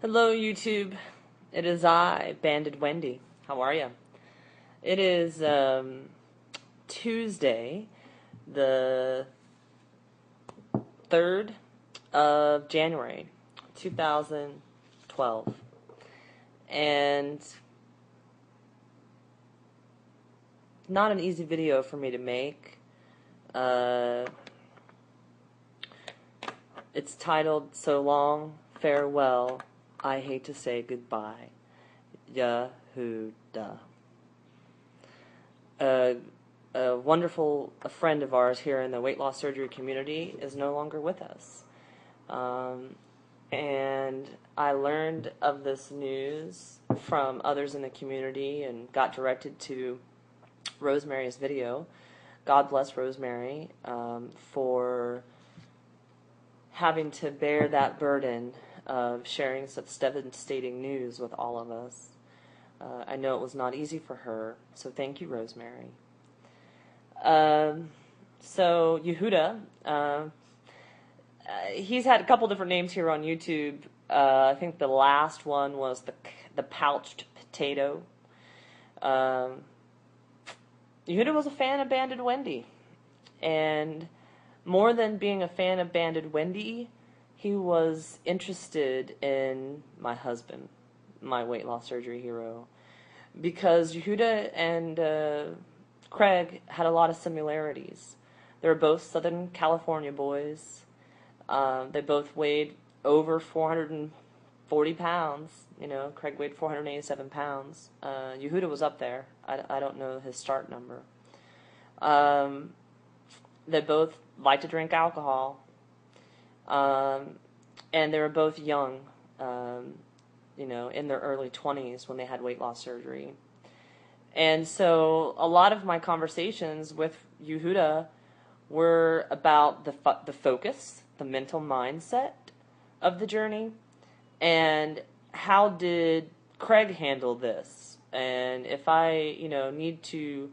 Hello, YouTube. It is I, Banded Wendy. How are you? It is Tuesday, the 3rd of January, 2012. And not an easy video for me to make. It's titled, So Long, Farewell, I Hate to Say Goodbye. Yehuda. A wonderful friend of ours here in the weight loss surgery community is no longer with us. And I learned of this news from others in the community and got directed to Rosemary's video. God bless Rosemary for having to bear that burden of sharing such devastating news with all of us. I know it was not easy for her, so thank you, Rosemary. So Yehuda, he's had a couple different names here on YouTube. I think the last one was the pouched potato. Yehuda was a fan of Banded Wendy, and more than being a fan of Banded Wendy, he was interested in my husband, my weight loss surgery hero, because Yehuda and Craig had a lot of similarities. They were both Southern California boys. They both weighed over 440 pounds. You know, Craig weighed 487 pounds. Yehuda was up there. I don't know his start number. They both liked to drink alcohol. And they were both young, in their early 20s when they had weight loss surgery. And so a lot of my conversations with Yehuda were about the focus, the mental mindset of the journey, and how did Craig handle this? And if I, need to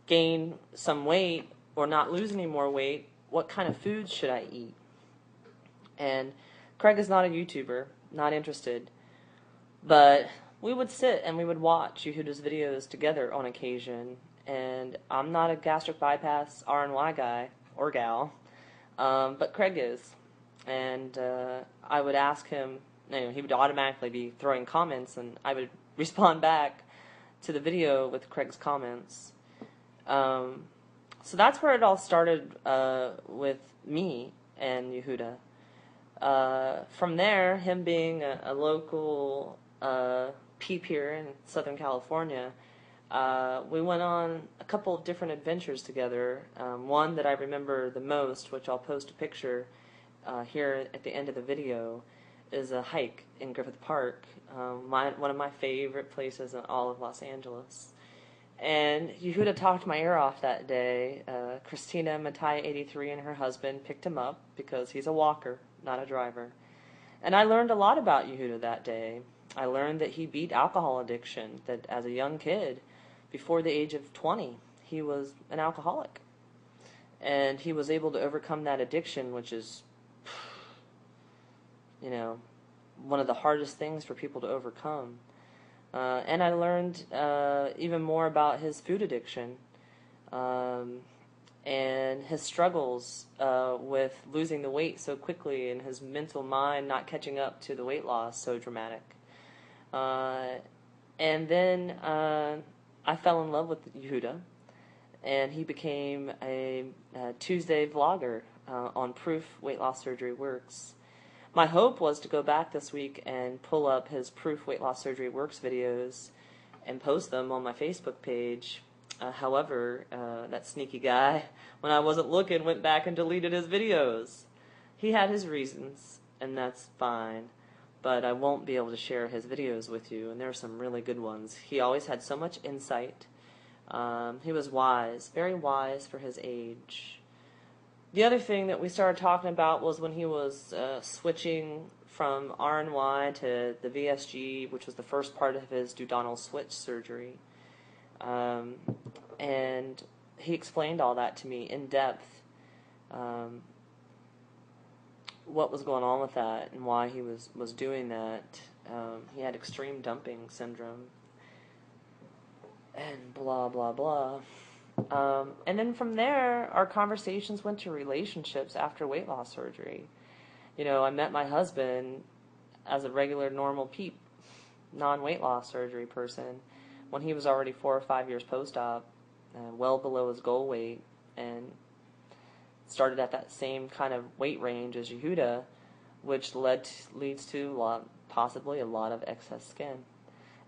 gain some weight or not lose any more weight, what kind of foods should I eat? And Craig is not a YouTuber, not interested, but we would sit and we would watch Yehuda's videos together on occasion. And I'm not a gastric bypass R&Y guy or gal, but Craig is. And I would ask him, he would automatically be throwing comments, and I would respond back to the video with Craig's comments. So that's where it all started with me and Yehuda. From there, him being a local peep here in Southern California, we went on a couple of different adventures together. One that I remember the most, which I'll post a picture here at the end of the video, is a hike in Griffith Park, one of my favorite places in all of Los Angeles. And Yehuda talked my ear off that day. Christina Matai 83 and her husband picked him up because he's a walker, not a driver. And I learned a lot about Yehuda that day. I learned that he beat alcohol addiction, that as a young kid, before the age of 20, he was an alcoholic. And he was able to overcome that addiction, which is, one of the hardest things for people to overcome. And I learned even more about his food addiction and his struggles with losing the weight so quickly and his mental mind not catching up to the weight loss so dramatic. And then I fell in love with Yehuda, and he became a Tuesday vlogger on Proof Weight Loss Surgery Works. My hope was to go back this week and pull up his Proof Weight Loss Surgery Works videos and post them on my Facebook page. However, that sneaky guy, when I wasn't looking, went back and deleted his videos. He had his reasons, and that's fine, but I won't be able to share his videos with you, and there are some really good ones. He always had so much insight. He was wise, very wise for his age. The other thing that we started talking about was when he was switching from R&Y to the VSG, which was the first part of his duodenal switch surgery. And he explained all that to me in depth. what was going on with that and why he was doing that. He had extreme dumping syndrome and blah, blah, blah. And then from there, our conversations went to relationships after weight loss surgery. I met my husband as a regular, normal peep, non-weight loss surgery person when he was already 4 or 5 years post-op, well below his goal weight, and started at that same kind of weight range as Yehuda, which leads to possibly a lot of excess skin.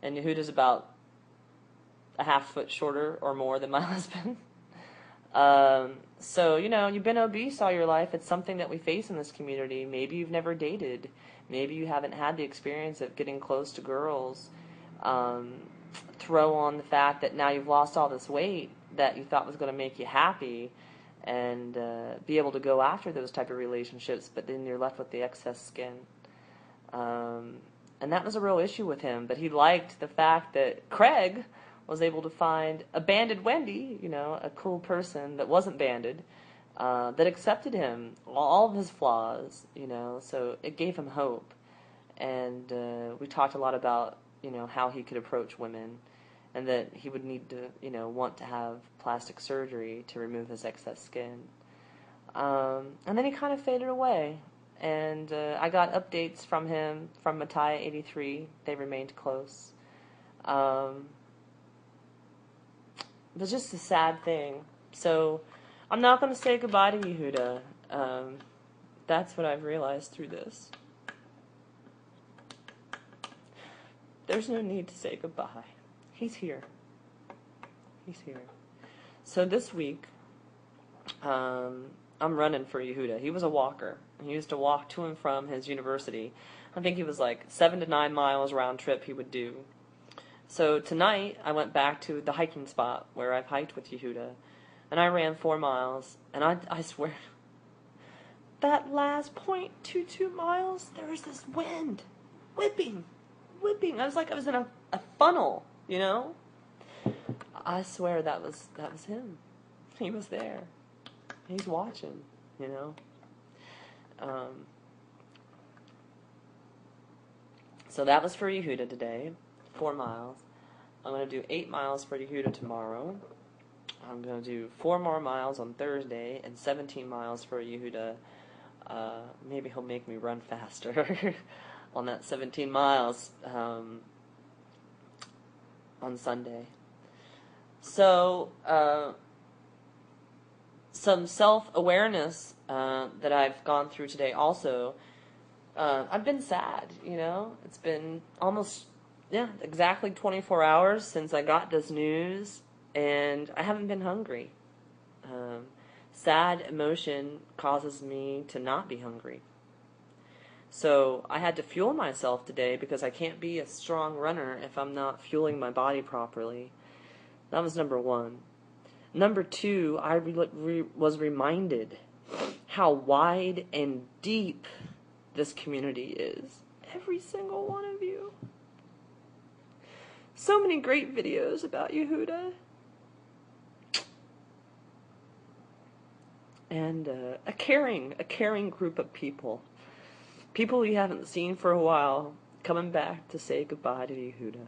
And Yehuda's about a half foot shorter or more than my husband. So, you've been obese all your life. It's something that we face in this community. Maybe you've never dated. Maybe you haven't had the experience of getting close to girls. Throw on the fact that now you've lost all this weight that you thought was going to make you happy and be able to go after those type of relationships, but then you're left with the excess skin. And that was a real issue with him, but he liked the fact that Craig was able to find a bandedwendy, a cool person that wasn't banded, that accepted him, all of his flaws, so it gave him hope. And we talked a lot about, how he could approach women, and that he would need to, want to have plastic surgery to remove his excess skin. And then he kind of faded away. And I got updates from him, from Matthias83. They remained close. It was just a sad thing. So I'm not going to say goodbye to Yehuda. That's what I've realized through this. There's no need to say goodbye. He's here. He's here. So this week, I'm running for Yehuda. He was a walker. He used to walk to and from his university. I think he was like 7 to 9 miles round trip he would do. So tonight, I went back to the hiking spot where I've hiked with Yehuda, and I ran 4 miles, and I swear, that last 0.22 miles, there was this wind, whipping. I was like I was in a funnel, I swear that was him. He was there. He's watching, So that was for Yehuda today. 4 miles. I'm going to do 8 miles for Yehuda tomorrow. I'm going to do 4 more miles on Thursday and 17 miles for Yehuda. Maybe he'll make me run faster on that 17 miles on Sunday. So, some self-awareness that I've gone through today also. I've been sad, It's been almost exactly 24 hours since I got this news, and I haven't been hungry. Sad emotion causes me to not be hungry. So I had to fuel myself today because I can't be a strong runner if I'm not fueling my body properly. That was number 1. Number 2, I was reminded how wide and deep this community is. Every single one of you. So many great videos about Yehuda. And a caring group of people. People you haven't seen for a while coming back to say goodbye to Yehuda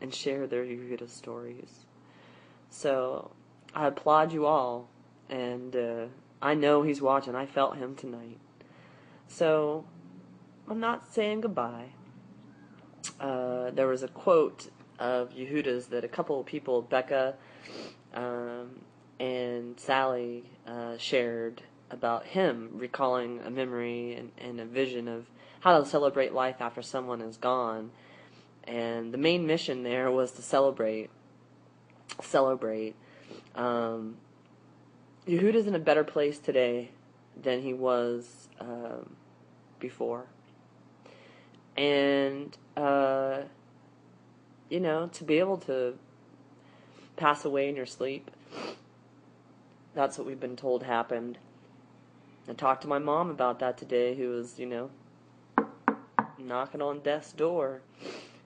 and share their Yehuda stories. So I applaud you all, and I know he's watching. I felt him tonight. So I'm not saying goodbye. There was a quote of Yehuda's that a couple of people, Becca and Sally, shared about him recalling a memory and a vision of how to celebrate life after someone is gone. And the main mission there was to celebrate. Yehuda's in a better place today than he was before. And, to be able to pass away in your sleep, that's what we've been told happened. I talked to my mom about that today, who was, knocking on death's door.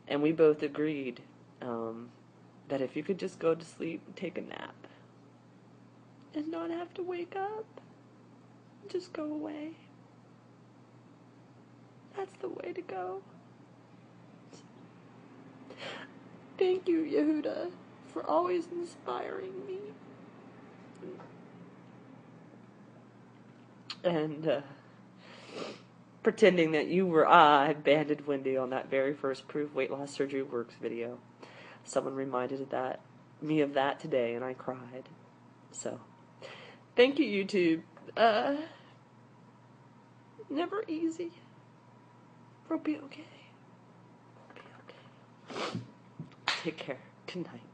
And we both agreed that if you could just go to sleep and take a nap and not have to wake up, just go away. that's the way to go. Thank you, Yehuda, for always inspiring me. And pretending that you were Banded Wendy on that very first Proof Weight Loss Surgery Works video. Someone reminded me of that today, and I cried. So, thank you, YouTube. Never easy. We'll be okay. We'll be okay. Take care. Good night.